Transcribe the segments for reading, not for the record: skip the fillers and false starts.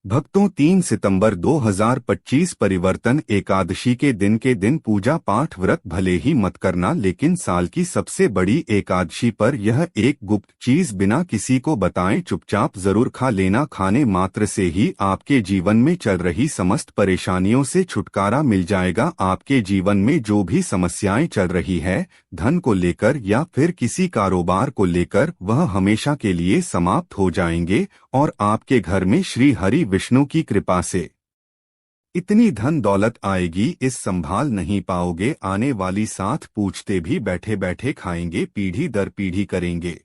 भक्तों 3 सितंबर 2025 परिवर्तन एकादशी के दिन पूजा पाठ व्रत भले ही मत करना, लेकिन साल की सबसे बड़ी एकादशी पर यह एक गुप्त चीज बिना किसी को बताए चुपचाप जरूर खा लेना। खाने मात्र से ही आपके जीवन में चल रही समस्त परेशानियों से छुटकारा मिल जाएगा। आपके जीवन में जो भी समस्याएं चल रही है, धन को लेकर या फिर किसी कारोबार को लेकर, वह हमेशा के लिए समाप्त हो जाएंगे और आपके घर में श्री हरि विष्णु की कृपा से इतनी धन दौलत आएगी, इस संभाल नहीं पाओगे। आने वाली 7 पूछते भी बैठे बैठे खाएंगे, पीढ़ी दर पीढ़ी करेंगे।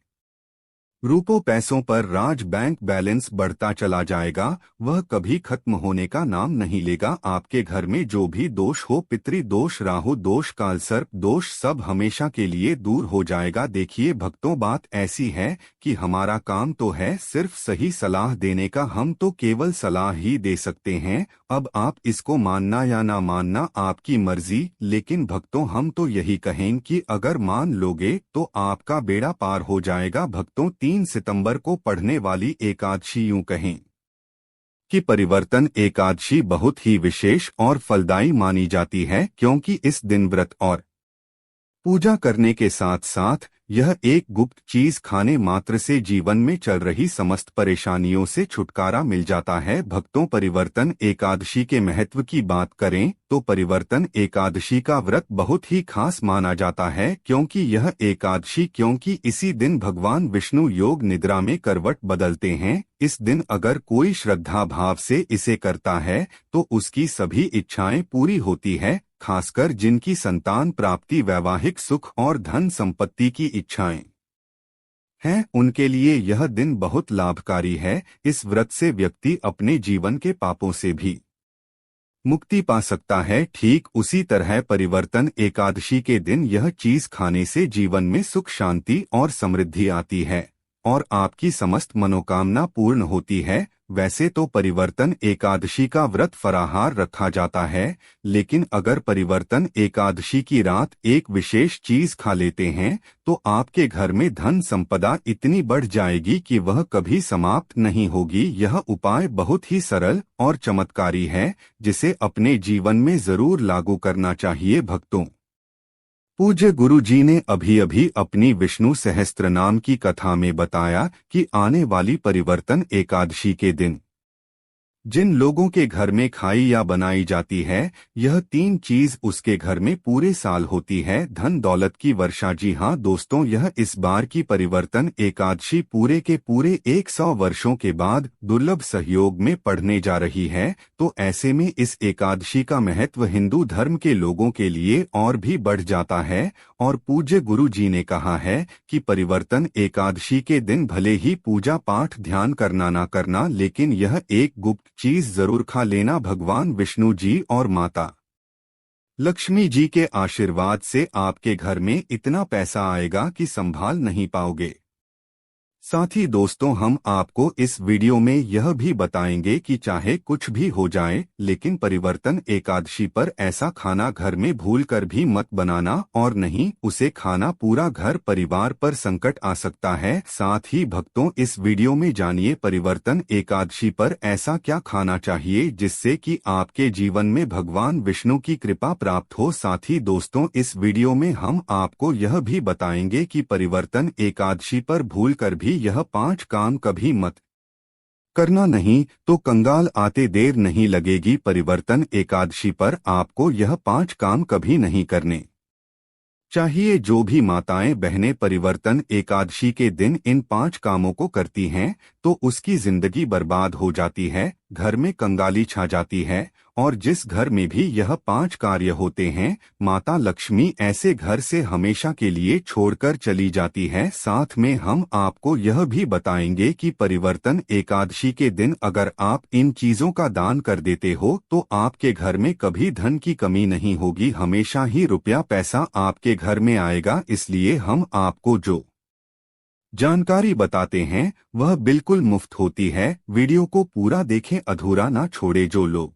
रुपयों पैसों पर राज, बैंक बैलेंस बढ़ता चला जाएगा, वह कभी खत्म होने का नाम नहीं लेगा। आपके घर में जो भी दोष हो, पितृ दोष, राहु दोष, कालसर्प दोष, सब हमेशा के लिए दूर हो जाएगा। देखिए भक्तों, बात ऐसी है कि हमारा काम तो है सिर्फ सही सलाह देने का, हम तो केवल सलाह ही दे सकते हैं। अब आप इसको मानना या ना मानना आपकी मर्जी, लेकिन भक्तों हम तो यही कहें कि अगर मान लोगे तो आपका बेड़ा पार हो जाएगा। भक्तों 3 सितंबर को पढ़ने वाली एकादशी, यूं कहें कि परिवर्तन एकादशी बहुत ही विशेष और फलदायी मानी जाती है, क्योंकि इस दिन व्रत और पूजा करने के साथ साथ यह एक गुप्त चीज खाने मात्र से जीवन में चल रही समस्त परेशानियों से छुटकारा मिल जाता है। भक्तों, परिवर्तन एकादशी के महत्व की बात करें तो परिवर्तन एकादशी का व्रत बहुत ही खास माना जाता है, क्योंकि इसी दिन भगवान विष्णु योग निद्रा में करवट बदलते हैं। इस दिन अगर कोई श्रद्धा भाव से इसे करता है तो उसकी सभी इच्छाएं पूरी होती है, खासकर जिनकी संतान प्राप्ति, वैवाहिक सुख और धन संपत्ति की इच्छाएं हैं, उनके लिए यह दिन बहुत लाभकारी है। इस व्रत से व्यक्ति अपने जीवन के पापों से भी मुक्ति पा सकता है। ठीक उसी तरह परिवर्तन एकादशी के दिन यह चीज खाने से जीवन में सुख, शांति और समृद्धि आती है और आपकी समस्त मनोकामना पूर्ण होती है। वैसे तो परिवर्तन एकादशी का व्रत फराहार रखा जाता है, लेकिन अगर परिवर्तन एकादशी की रात एक विशेष चीज खा लेते हैं तो आपके घर में धन संपदा इतनी बढ़ जाएगी कि वह कभी समाप्त नहीं होगी। यह उपाय बहुत ही सरल और चमत्कारी है, जिसे अपने जीवन में जरूर लागू करना चाहिए। भक्तों, पूज्य गुरु जी ने अभी अभी अपनी विष्णु सहस्त्रनाम की कथा में बताया कि आने वाली परिवर्तन एकादशी के दिन जिन लोगों के घर में खाई या बनाई जाती है, यह 3 चीज उसके घर में पूरे साल होती है। धन दौलत की वर्षा। जी हाँ दोस्तों, यह इस बार की परिवर्तन एकादशी पूरे के पूरे 100 वर्षों के बाद दुर्लभ सहयोग में पड़ने जा रही है। तो ऐसे में इस एकादशी का महत्व हिंदू धर्म के लोगों के लिए और भी बढ़ जाता है और पूज्य गुरु जी ने कहा है कि परिवर्तन एकादशी के दिन भले ही पूजा पाठ ध्यान करना ना करना, लेकिन यह एक गुप्त चीज जरूर खा लेना। भगवान विष्णु जी और माता लक्ष्मी जी के आशीर्वाद से आपके घर में इतना पैसा आएगा कि संभाल नहीं पाओगे। साथ ही दोस्तों, हम आपको इस वीडियो में यह भी बताएंगे कि चाहे कुछ भी हो जाए, लेकिन परिवर्तन एकादशी पर ऐसा खाना घर में भूलकर भी मत बनाना, और नहीं उसे खाना पूरा घर परिवार पर संकट आ सकता है। साथ ही भक्तों, इस वीडियो में जानिए परिवर्तन एकादशी पर ऐसा क्या खाना चाहिए जिससे कि आपके जीवन में भगवान विष्णु की कृपा प्राप्त हो। साथ ही दोस्तों, इस वीडियो में हम आपको यह भी बताएंगे कि परिवर्तन एकादशी पर भूलकर भी यह 5 काम कभी मत करना, नहीं तो कंगाल आते देर नहीं लगेगी। परिवर्तन एकादशी पर आपको यह 5 काम कभी नहीं करने चाहिए। जो भी माताएं बहनें परिवर्तन एकादशी के दिन इन 5 कामों को करती हैं तो उसकी जिंदगी बर्बाद हो जाती है, घर में कंगाली छा जाती है, और जिस घर में भी यह 5 कार्य होते हैं, माता लक्ष्मी ऐसे घर से हमेशा के लिए छोड़कर चली जाती है। साथ में हम आपको यह भी बताएंगे कि परिवर्तन एकादशी के दिन अगर आप इन चीजों का दान कर देते हो तो आपके घर में कभी धन की कमी नहीं होगी, हमेशा ही रुपया पैसा आपके घर में आएगा। इसलिए हम आपको जो जानकारी बताते हैं वह बिल्कुल मुफ्त होती है। वीडियो को पूरा देखें, अधूरा ना छोड़े। जो लोग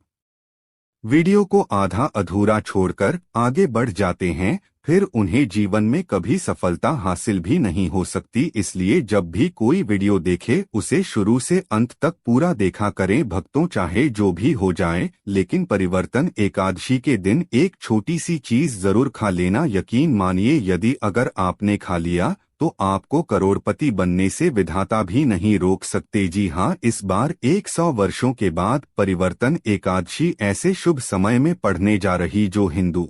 वीडियो को आधा अधूरा छोड़कर आगे बढ़ जाते हैं फिर उन्हें जीवन में कभी सफलता हासिल भी नहीं हो सकती। इसलिए जब भी कोई वीडियो देखे उसे शुरू से अंत तक पूरा देखा करें भक्तों, चाहे जो भी हो जाए, लेकिन परिवर्तन एकादशी के दिन एक छोटी सी चीज जरूर खा लेना। यकीन मानिए, यदि अगर आपने खा लिया तो आपको करोड़पति बनने से विधाता भी नहीं रोक सकते। जी हाँ, इस बार 100 वर्षों के बाद परिवर्तन एकादशी ऐसे शुभ समय में पढ़ने जा रही जो हिंदू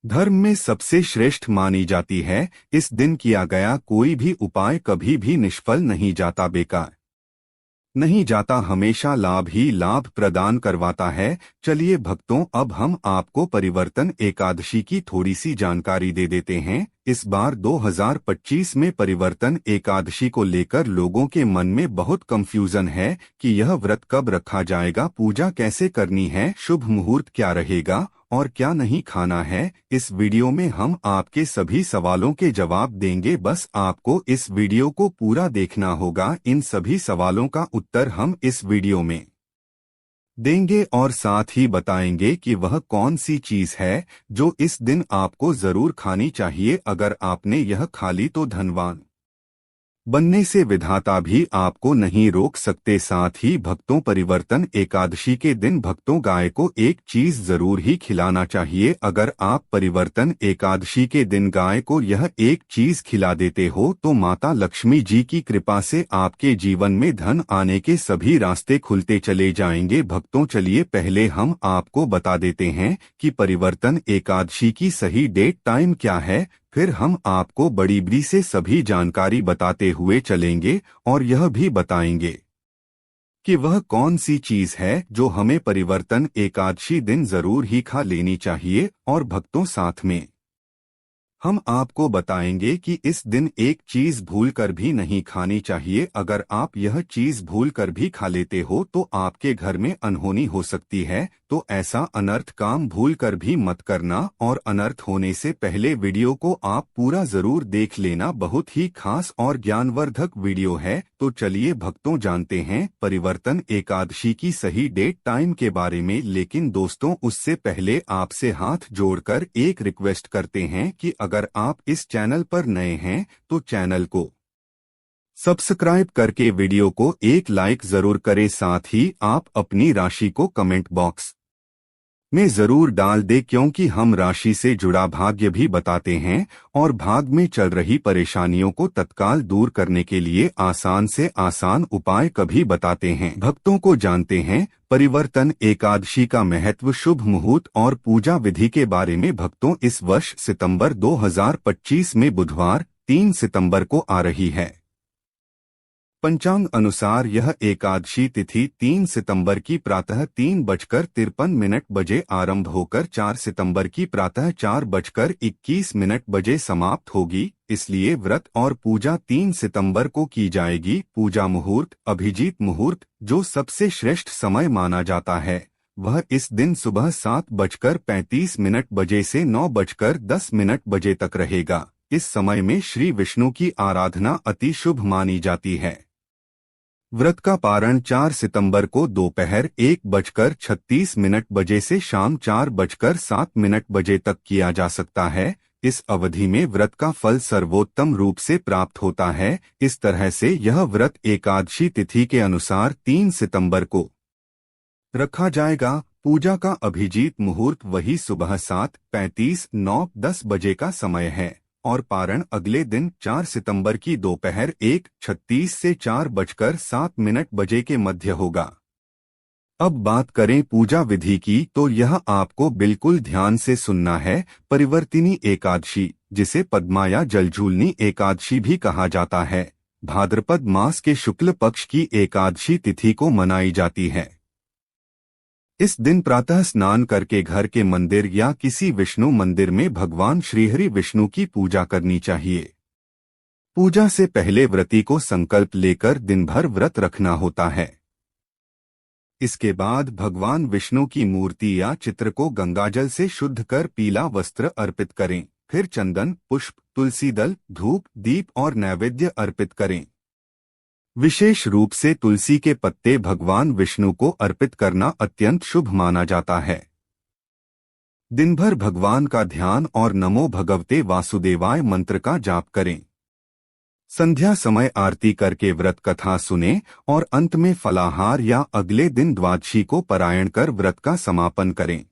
धर्म में सबसे श्रेष्ठ मानी जाती है। इस दिन किया गया कोई भी उपाय कभी भी निष्फल नहीं जाता, बेकार नहीं जाता, हमेशा लाभ ही लाभ प्रदान करवाता है। चलिए भक्तों, अब हम आपको परिवर्तन एकादशी की थोड़ी सी जानकारी दे देते हैं। इस बार 2025 में परिवर्तन एकादशी को लेकर लोगों के मन में बहुत कंफ्यूजन है कि यह व्रत कब रखा जाएगा, पूजा कैसे करनी है, शुभ मुहूर्त क्या रहेगा और क्या नहीं खाना है। इस वीडियो में हम आपके सभी सवालों के जवाब देंगे, बस आपको इस वीडियो को पूरा देखना होगा। इन सभी सवालों का उत्तर हम इस वीडियो में देंगे और साथ ही बताएंगे कि वह कौन सी चीज है जो इस दिन आपको जरूर खानी चाहिए। अगर आपने यह खा ली तो धनवान बनने से विधाता भी आपको नहीं रोक सकते। साथ ही भक्तों, परिवर्तन एकादशी के दिन भक्तों गाय को एक चीज जरूर ही खिलाना चाहिए। अगर आप परिवर्तन एकादशी के दिन गाय को यह एक चीज खिला देते हो तो माता लक्ष्मी जी की कृपा से आपके जीवन में धन आने के सभी रास्ते खुलते चले जाएंगे। भक्तों, चलिए पहले हम आपको बता देते हैं कि परिवर्तन एकादशी की सही डेट टाइम क्या है, फिर हम आपको बड़ी बड़ी से सभी जानकारी बताते हुए चलेंगे और यह भी बताएंगे कि वह कौन सी चीज है जो हमें परिवर्तन एकादशी दिन जरूर ही खा लेनी चाहिए। और भक्तों, साथ में हम आपको बताएंगे कि इस दिन एक चीज भूलकर भी नहीं खानी चाहिए। अगर आप यह चीज भूलकर भी खा लेते हो तो आपके घर में अनहोनी हो सकती है, तो ऐसा अनर्थ काम भूलकर भी मत करना। और अनर्थ होने से पहले वीडियो को आप पूरा जरूर देख लेना, बहुत ही खास और ज्ञानवर्धक वीडियो है। तो चलिए भक्तों, जानते हैं परिवर्तन एकादशी की सही डेट टाइम के बारे में। लेकिन दोस्तों, उससे पहले आपसे हाथ जोड़कर एक रिक्वेस्ट करते हैं कि अगर आप इस चैनल पर नए हैं तो चैनल को सब्सक्राइब करके वीडियो को एक लाइक जरूर करें। साथ ही आप अपनी राशि को कमेंट बॉक्स में जरूर डाल दे, क्योंकि हम राशि से जुड़ा भाग्य भी बताते हैं और भाग में चल रही परेशानियों को तत्काल दूर करने के लिए आसान से आसान उपाय कभी बताते हैं। भक्तों को जानते हैं परिवर्तन एकादशी का महत्व, शुभ मुहूर्त और पूजा विधि के बारे में। भक्तों, इस वर्ष सितंबर 2025 में बुधवार 3 सितंबर को आ रही है। पंचांग अनुसार यह एकादशी तिथि 3 सितंबर की प्रातः 3:53 बजे आरंभ होकर 4 सितंबर की प्रातः 4:21 बजे समाप्त होगी। इसलिए व्रत और पूजा 3 सितंबर को की जाएगी। पूजा मुहूर्त, अभिजीत मुहूर्त, जो सबसे श्रेष्ठ समय माना जाता है, वह इस दिन सुबह 7:35 बजे से 9:10 बजे तक रहेगा। इस समय में श्री विष्णु की आराधना अति शुभ मानी जाती है। व्रत का पारण 4 सितंबर को दोपहर 1:36 बजे से शाम 4:07 बजे तक किया जा सकता है। इस अवधि में व्रत का फल सर्वोत्तम रूप से प्राप्त होता है। इस तरह से यह व्रत एकादशी तिथि के अनुसार 3 सितंबर को रखा जाएगा। पूजा का अभिजीत मुहूर्त वही सुबह 7:35, 9:10 बजे का समय है और पारण अगले दिन 4 सितंबर की दोपहर 1:36 से 4:07 बजे के मध्य होगा। अब बात करें पूजा विधि की, तो यह आपको बिल्कुल ध्यान से सुनना है। परिवर्तिनी एकादशी, जिसे पद्मा या जलझूलनी एकादशी भी कहा जाता है, भाद्रपद मास के शुक्ल पक्ष की एकादशी तिथि को मनाई जाती है। इस दिन प्रातः स्नान करके घर के मंदिर या किसी विष्णु मंदिर में भगवान श्रीहरि विष्णु की पूजा करनी चाहिए। पूजा से पहले व्रती को संकल्प लेकर दिन भर व्रत रखना होता है। इसके बाद भगवान विष्णु की मूर्ति या चित्र को गंगाजल से शुद्ध कर पीला वस्त्र अर्पित करें। फिर चंदन, पुष्प, तुलसी दल, धूप, दीप और नैवेद्य अर्पित करें। विशेष रूप से तुलसी के पत्ते भगवान विष्णु को अर्पित करना अत्यंत शुभ माना जाता है। दिन भर भगवान का ध्यान और नमो भगवते वासुदेवाय मंत्र का जाप करें। संध्या समय आरती करके व्रत कथा सुने और अंत में फलाहार या अगले दिन द्वादशी को पारायण कर व्रत का समापन करें।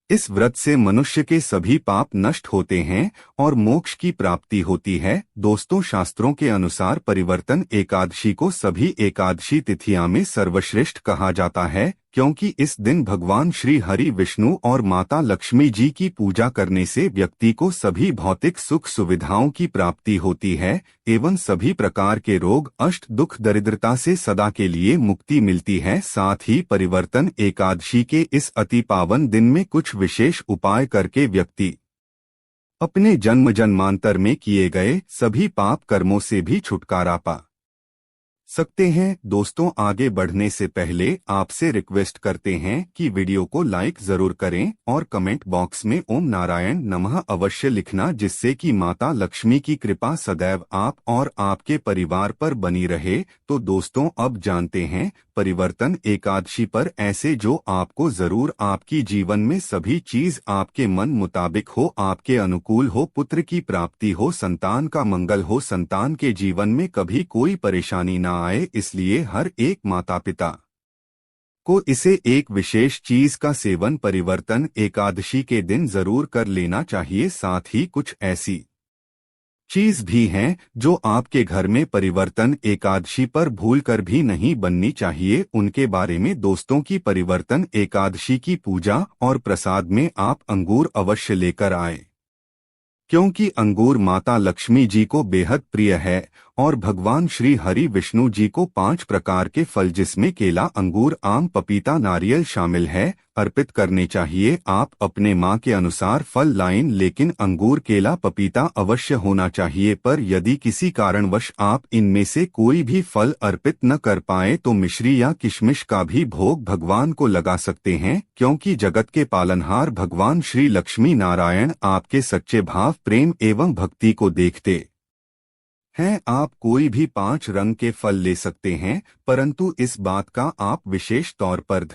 इस व्रत से मनुष्य के सभी पाप नष्ट होते हैं और मोक्ष की प्राप्ति होती है। दोस्तों, शास्त्रों के अनुसार परिवर्तन एकादशी को सभी एकादशी तिथियां में सर्वश्रेष्ठ कहा जाता है, क्योंकि इस दिन भगवान श्री हरि विष्णु और माता लक्ष्मी जी की पूजा करने से व्यक्ति को सभी भौतिक सुख सुविधाओं की प्राप्ति होती है एवं सभी प्रकार के रोग, अष्ट, दुख, दरिद्रता से सदा के लिए मुक्ति मिलती है। साथ ही परिवर्तन एकादशी के इस अति पावन दिन में कुछ विशेष उपाय करके व्यक्ति अपने जन्म जन्मांतर में किए गए सभी पाप कर्मों से भी छुटकारा पा सकते हैं। दोस्तों, आगे बढ़ने से पहले आपसे रिक्वेस्ट करते हैं कि वीडियो को लाइक जरूर करें और कमेंट बॉक्स में ओम नारायण नमः अवश्य लिखना, जिससे कि माता लक्ष्मी की कृपा सदैव आप और आपके परिवार पर बनी रहे। तो दोस्तों, अब जानते हैं परिवर्तन एकादशी पर ऐसे जो आपको जरूर आपकी जीवन में सभी चीज आपके मन मुताबिक हो, आपके अनुकूल हो, पुत्र की प्राप्ति हो, संतान का मंगल हो, संतान के जीवन में कभी कोई परेशानी ना आए। इसलिए हर एक माता पिता को इसे एक विशेष चीज का सेवन परिवर्तन एकादशी के दिन जरूर कर लेना चाहिए। साथ ही कुछ ऐसी चीज भी हैं जो आपके घर में परिवर्तन एकादशी पर भूलकर भी नहीं बननी चाहिए। उनके बारे में दोस्तों की परिवर्तन एकादशी की पूजा और प्रसाद में आप अंगूर अवश्य लेकर आए, क्योंकि अंगूर माता लक्ष्मी जी को बेहद प्रिय है और भगवान श्री हरि विष्णु जी को 5 प्रकार के फल, जिसमें केला, अंगूर, आम, पपीता, नारियल शामिल है, अर्पित करने चाहिए। आप अपने माँ के अनुसार फल लाइन, लेकिन अंगूर, केला, पपीता अवश्य होना चाहिए। पर यदि किसी कारणवश आप इनमें से कोई भी फल अर्पित न कर पाए तो मिश्री या किशमिश का भी भोग भगवान को लगा सकते हैं, क्योंकि जगत के पालनहार भगवान श्री लक्ष्मी नारायण आपके सच्चे भाव, प्रेम एवं भक्ति को देखते हैं। आप कोई भी 5 रंग के फल ले सकते हैं, परंतु इस बात का आप विशेष तौर पर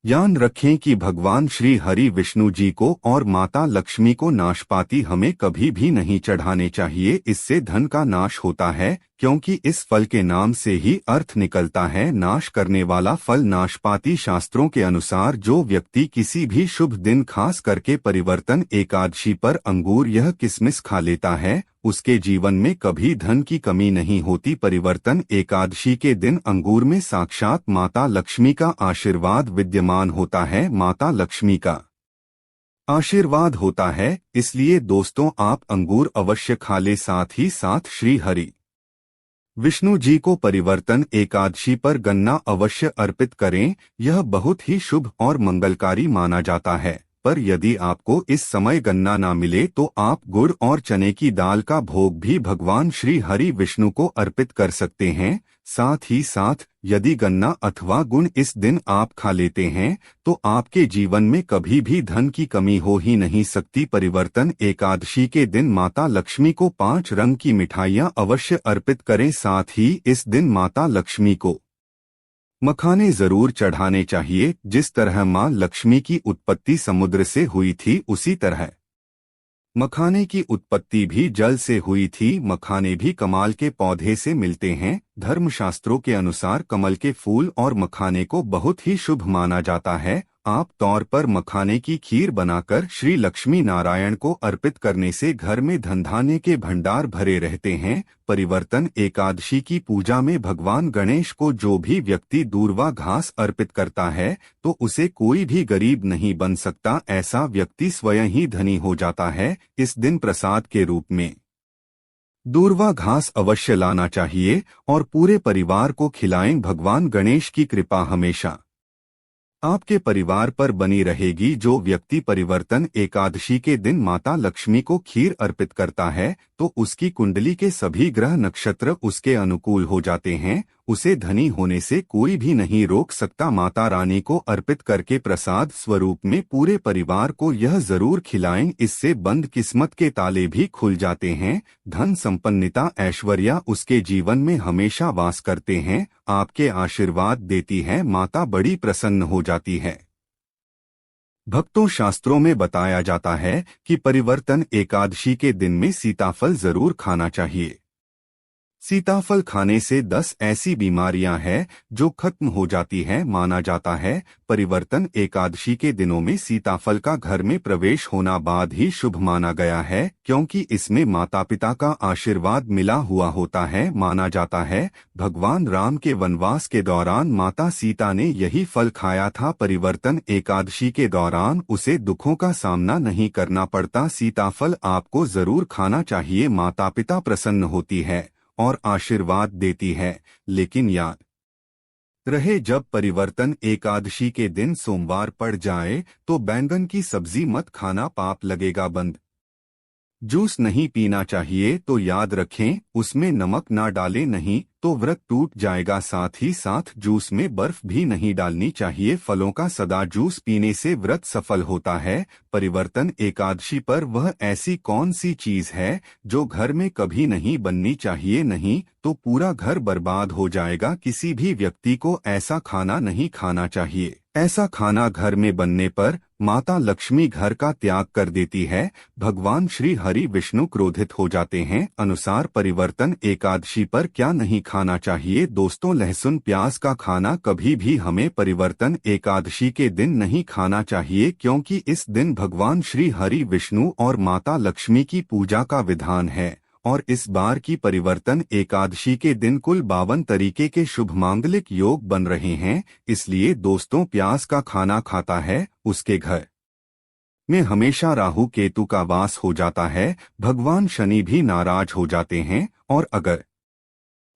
ध्यान रखें कि भगवान श्री हरि विष्णु जी को और माता लक्ष्मी को नाशपाती हमें कभी भी नहीं चढ़ाने चाहिए। इससे धन का नाश होता है, क्योंकि इस फल के नाम से ही अर्थ निकलता है नाश करने वाला फल। नाशपाती शास्त्रों के अनुसार जो व्यक्ति किसी भी शुभ दिन खास करके परिवर्तन एकादशी पर अंगूर या किशमिश खा लेता है, उसके जीवन में कभी धन की कमी नहीं होती। परिवर्तन एकादशी के दिन अंगूर में साक्षात माता लक्ष्मी का आशीर्वाद विद्यमान होता है, माता लक्ष्मी का आशीर्वाद होता है। इसलिए दोस्तों, आप अंगूर अवश्य खा ले। साथ ही साथ श्री हरि विष्णु जी को परिवर्तन एकादशी पर गन्ना अवश्य अर्पित करें, यह बहुत ही शुभ और मंगलकारी माना जाता है। पर यदि आपको इस समय गन्ना ना मिले तो आप गुड़ और चने की दाल का भोग भी भगवान श्री हरि विष्णु को अर्पित कर सकते हैं। साथ ही साथ यदि गन्ना अथवा गुड़ इस दिन आप खा लेते हैं तो आपके जीवन में कभी भी धन की कमी हो ही नहीं सकती। परिवर्तन एकादशी के दिन माता लक्ष्मी को 5 रंग की मिठाइयाँ अवश्य अर्पित करें। साथ ही इस दिन माता लक्ष्मी को मखाने जरूर चढ़ाने चाहिए। जिस तरह मां लक्ष्मी की उत्पत्ति समुद्र से हुई थी, उसी तरह मखाने की उत्पत्ति भी जल से हुई थी। मखाने भी कमाल के पौधे से मिलते हैं। धर्मशास्त्रों के अनुसार कमल के फूल और मखाने को बहुत ही शुभ माना जाता है। आप तौर पर मखाने की खीर बनाकर श्री लक्ष्मी नारायण को अर्पित करने से घर में धन धान्य के भंडार भरे रहते हैं। परिवर्तन एकादशी की पूजा में भगवान गणेश को जो भी व्यक्ति दूर्वा घास अर्पित करता है तो उसे कोई भी गरीब नहीं बन सकता, ऐसा व्यक्ति स्वयं ही धनी हो जाता है। इस दिन प्रसाद के रूप में दूर्वा घास अवश्य लाना चाहिए और पूरे परिवार को खिलाएं। भगवान गणेश की कृपा हमेशा आपके परिवार पर बनी रहेगी। जो व्यक्ति परिवर्तन एकादशी के दिन माता लक्ष्मी को खीर अर्पित करता है तो उसकी कुंडली के सभी ग्रह नक्षत्र उसके अनुकूल हो जाते हैं। उसे धनी होने से कोई भी नहीं रोक सकता। माता रानी को अर्पित करके प्रसाद स्वरूप में पूरे परिवार को यह जरूर खिलाएं, इससे बंद किस्मत के ताले भी खुल जाते हैं। धन संपन्नता ऐश्वर्या उसके जीवन में हमेशा वास करते हैं। आपके आशीर्वाद देती है माता, बड़ी प्रसन्न हो जाती है। भक्तों, शास्त्रों में बताया जाता है कि परिवर्तन एकादशी के दिन में सीताफल जरूर खाना चाहिए। सीताफल खाने से 10 ऐसी बीमारियां हैं जो खत्म हो जाती हैं। माना जाता है परिवर्तन एकादशी के दिनों में सीताफल का घर में प्रवेश होना बाद ही शुभ माना गया है, क्योंकि इसमें माता पिता का आशीर्वाद मिला हुआ होता है। माना जाता है भगवान राम के वनवास के दौरान माता सीता ने यही फल खाया था। परिवर्तन एकादशी के दौरान उसे दुखों का सामना नहीं करना पड़ता। सीताफल आपको जरूर खाना चाहिए। माता पिता प्रसन्न होती है और आशीर्वाद देती है। लेकिन याद रहे, जब परिवर्तन एकादशी के दिन सोमवार पड़ जाए तो बैंगन की सब्जी मत खाना, पाप लगेगा। बंद जूस नहीं पीना चाहिए तो याद रखें उसमें नमक ना डालें, नहीं तो व्रत टूट जाएगा। साथ ही साथ जूस में बर्फ भी नहीं डालनी चाहिए। फलों का सदा जूस पीने से व्रत सफल होता है। परिवर्तन एकादशी पर वह ऐसी कौन सी चीज है जो घर में कभी नहीं बननी चाहिए, नहीं तो पूरा घर बर्बाद हो जाएगा। किसी भी व्यक्ति को ऐसा खाना नहीं खाना चाहिए। ऐसा खाना घर में बनने पर माता लक्ष्मी घर का त्याग कर देती है। भगवान श्री हरि विष्णु क्रोधित हो जाते हैं। अनुसार परिवर्तन एकादशी पर क्या नहीं खाना चाहिए। दोस्तों, लहसुन प्याज का खाना कभी भी हमें परिवर्तन एकादशी के दिन नहीं खाना चाहिए, क्योंकि इस दिन भगवान श्री हरि विष्णु और माता लक्ष्मी की पूजा का विधान है। और इस बार की परिवर्तन एकादशी के दिन कुल 52 तरीके के शुभ मांगलिक योग बन रहे हैं। इसलिए दोस्तों, प्याज का खाना खाता है उसके घर में हमेशा राहु केतु का वास हो जाता है। भगवान शनि भी नाराज हो जाते हैं। और अगर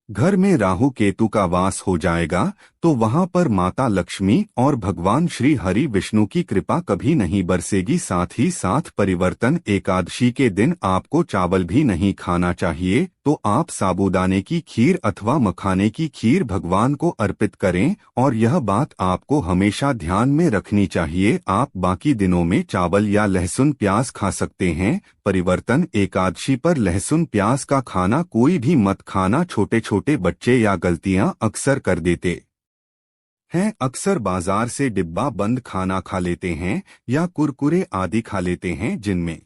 घर में राहु केतु का वास हो जाएगा तो वहां पर माता लक्ष्मी और भगवान श्री हरि विष्णु की कृपा कभी नहीं बरसेगी। साथ ही साथ परिवर्तन एकादशी के दिन आपको चावल भी नहीं खाना चाहिए। तो आप साबूदाने की खीर अथवा मखाने की खीर भगवान को अर्पित करें। और यह बात आपको हमेशा ध्यान में रखनी चाहिए। आप बाकी दिनों में चावल या लहसुन प्याज खा सकते हैं। परिवर्तन एकादशी पर लहसुन प्याज का खाना कोई भी मत खाना। छोटे छोटे बच्चे या गलतियां अक्सर कर देते हैं। अक्सर बाजार से डिब्बा बंद खाना खा लेते हैं या कुरकुरे आदि खा लेते हैं जिनमें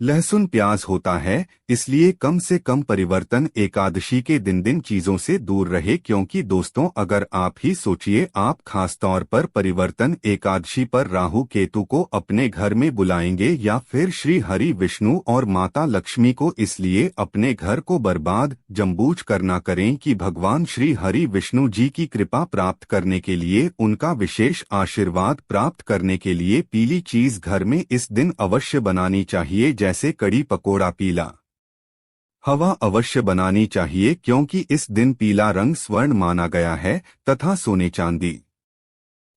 लहसुन प्याज होता है। इसलिए कम से कम परिवर्तन एकादशी के दिन चीजों से दूर रहे। क्योंकि दोस्तों, अगर आप ही सोचिए, आप खास तौर पर परिवर्तन एकादशी पर राहु केतु को अपने घर में बुलाएंगे या फिर श्री हरि विष्णु और माता लक्ष्मी को, इसलिए अपने घर को बर्बाद जम्बूझ करना करें कि भगवान श्री हरि विष्णु जी की कृपा प्राप्त करने के लिए, उनका विशेष आशीर्वाद प्राप्त करने के लिए पीली चीज घर में इस दिन अवश्य बनानी चाहिए, जैसे कड़ी पकोड़ा। पीला हवा अवश्य बनानी चाहिए, क्योंकि इस दिन पीला रंग स्वर्ण माना गया है तथा सोने चांदी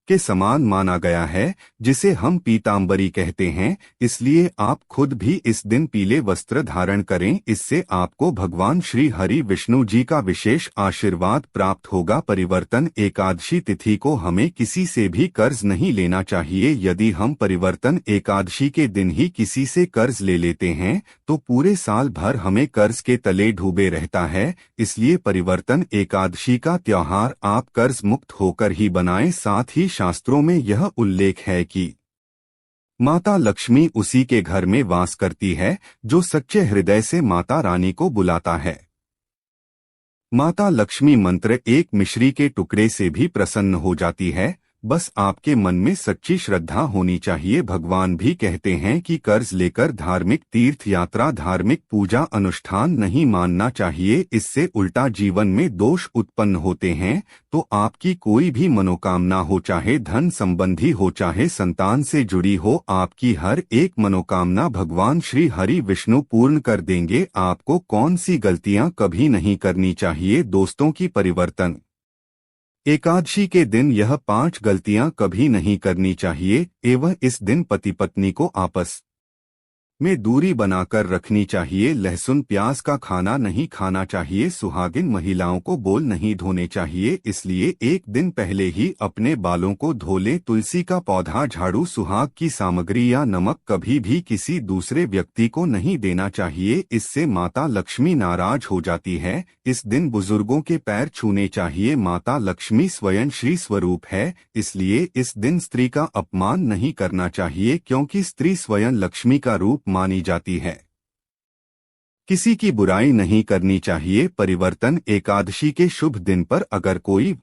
के समान माना गया है, जिसे हम पीतांबरी कहते हैं। इसलिए आप खुद भी इस दिन पीले वस्त्र धारण करें। इससे आपको भगवान श्री हरि विष्णु जी का विशेष आशीर्वाद प्राप्त होगा। परिवर्तन एकादशी तिथि को हमें किसी से भी कर्ज नहीं लेना चाहिए। यदि हम परिवर्तन एकादशी के दिन ही किसी से कर्ज ले लेते हैं तो पूरे साल भर हमें कर्ज के तले डूबे रहता है। इसलिए परिवर्तन एकादशी का त्योहार आप कर्ज मुक्त होकर ही बनाएं। साथ ही शास्त्रों में यह उल्लेख है कि माता लक्ष्मी उसी के घर में वास करती है जो सच्चे हृदय से माता रानी को बुलाता है। माता लक्ष्मी मंत्र एक मिश्री के टुकड़े से भी प्रसन्न हो जाती है। बस आपके मन में सच्ची श्रद्धा होनी चाहिए। भगवान भी कहते हैं कि कर्ज लेकर धार्मिक तीर्थ यात्रा, धार्मिक पूजा अनुष्ठान नहीं मानना चाहिए। इससे उल्टा जीवन में दोष उत्पन्न होते हैं। तो आपकी कोई भी मनोकामना हो, चाहे धन संबंधी हो, चाहे संतान से जुड़ी हो, आपकी हर एक मनोकामना भगवान श्री हरि विष्णु पूर्ण कर देंगे। आपको कौन सी गलतियां कभी नहीं करनी चाहिए दोस्तों की परिवर्तन एकादशी के दिन यह 5 गलतियां कभी नहीं करनी चाहिए। एवं इस दिन पति पत्नी को आपस में दूरी बनाकर रखनी चाहिए। लहसुन प्याज का खाना नहीं खाना चाहिए। सुहागिन महिलाओं को बाल नहीं धोने चाहिए, इसलिए एक दिन पहले ही अपने बालों को धो लें। तुलसी का पौधा, झाड़ू, सुहाग की सामग्री या नमक कभी भी किसी दूसरे व्यक्ति को नहीं देना चाहिए, इससे माता लक्ष्मी नाराज हो जाती है। इस दिन बुजुर्गों के पैर छूने चाहिए। माता लक्ष्मी स्वयं श्री स्वरूप है, इसलिए इस दिन स्त्री का अपमान नहीं करना चाहिए, क्योंकि स्त्री स्वयं लक्ष्मी का रूप मानी जाती है। किसी की बुराई नहीं करनी चाहिए। परिवर्तन एकादशी के शुभ दिन पर अगर कोई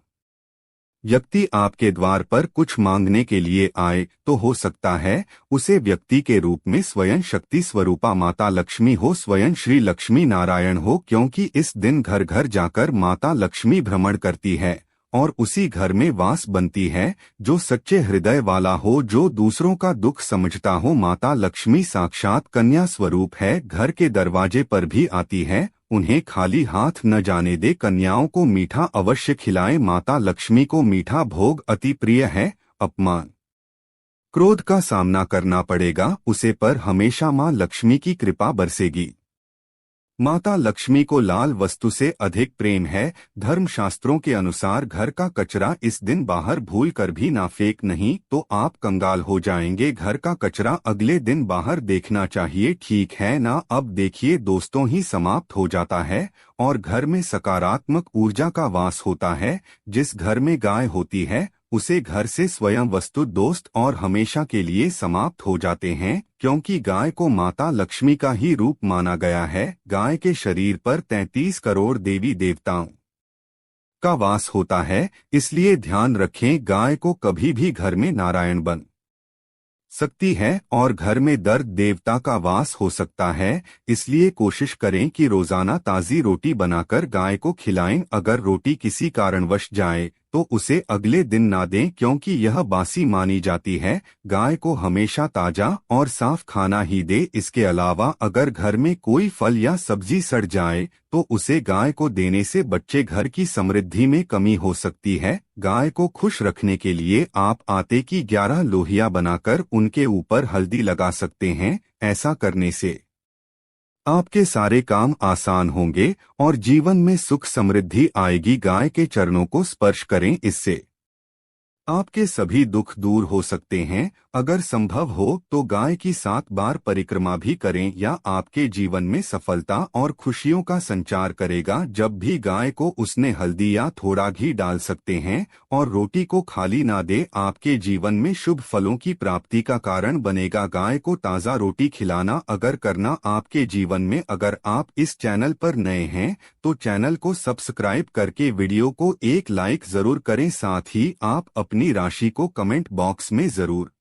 व्यक्ति आपके द्वार पर कुछ मांगने के लिए आए तो हो सकता है उसे व्यक्ति के रूप में स्वयं शक्ति स्वरूपा माता लक्ष्मी हो, स्वयं श्री लक्ष्मी नारायण हो, क्योंकि इस दिन घर घर जाकर माता लक्ष्मी भ्रमण करती है और उसी घर में वास बनती है। जो सच्चे हृदय वाला हो, जो दूसरों का दुख समझता हो, माता लक्ष्मी साक्षात कन्या स्वरूप है, घर के दरवाजे पर भी आती है। उन्हें खाली हाथ न जाने दे। कन्याओं को मीठा अवश्य खिलाएं। माता लक्ष्मी को मीठा भोग अति प्रिय है। अपमान, क्रोध का सामना करना पड़ेगा उसे, पर हमेशा मां लक्ष्मी की कृपा बरसेगी। माता लक्ष्मी को लाल वस्तु से अधिक प्रेम है। धर्मशास्त्रों के अनुसार घर का कचरा इस दिन बाहर भूल कर भी ना फेंक, नहीं तो आप कंगाल हो जाएंगे। घर का कचरा अगले दिन बाहर देखना चाहिए, ठीक है ना। अब देखिए दोस्तों, ही समाप्त हो जाता है और घर में सकारात्मक ऊर्जा का वास होता है। जिस घर में गाय होती है उसे घर से स्वयं वस्तु दोस्त और हमेशा के लिए समाप्त हो जाते हैं, क्योंकि गाय को माता लक्ष्मी का ही रूप माना गया है। गाय के शरीर पर 33 करोड़ देवी देवताओं का वास होता है, इसलिए ध्यान रखें गाय को कभी भी घर में नारायण बन सकती है और घर में दर्द देवता का वास हो सकता है। इसलिए कोशिश करें कि रोजाना ताज़ी रोटी बनाकर गाय को खिलाएं। अगर रोटी किसी कारणवश जाए तो उसे अगले दिन ना दें, क्योंकि यह बासी मानी जाती है। गाय को हमेशा ताजा और साफ खाना ही दे। इसके अलावा अगर घर में कोई फल या सब्जी सड़ जाए तो उसे गाय को देने से बच्चे घर की समृद्धि में कमी हो सकती है। गाय को खुश रखने के लिए आप आटे की 11 लोहिया बनाकर उनके ऊपर हल्दी लगा सकते हैं। ऐसा करने से आपके सारे काम आसान होंगे और जीवन में सुख समृद्धि आएगी। गाय के चरणों को स्पर्श करें, इससे आपके सभी दुख दूर हो सकते हैं। अगर संभव हो तो गाय की 7 बार परिक्रमा भी करें, या आपके जीवन में सफलता और खुशियों का संचार करेगा। जब भी गाय को उसने हल्दी या थोड़ा घी डाल सकते हैं और रोटी को खाली ना दे, आपके जीवन में शुभ फलों की प्राप्ति का कारण बनेगा। गाय को ताज़ा रोटी खिलाना अगर करना आपके जीवन में। अगर आप इस चैनल पर नए हैं तो चैनल को सब्सक्राइब करके वीडियो को एक लाइक जरूर करें। साथ ही आप अपनी राशि को कमेंट बॉक्स में जरूर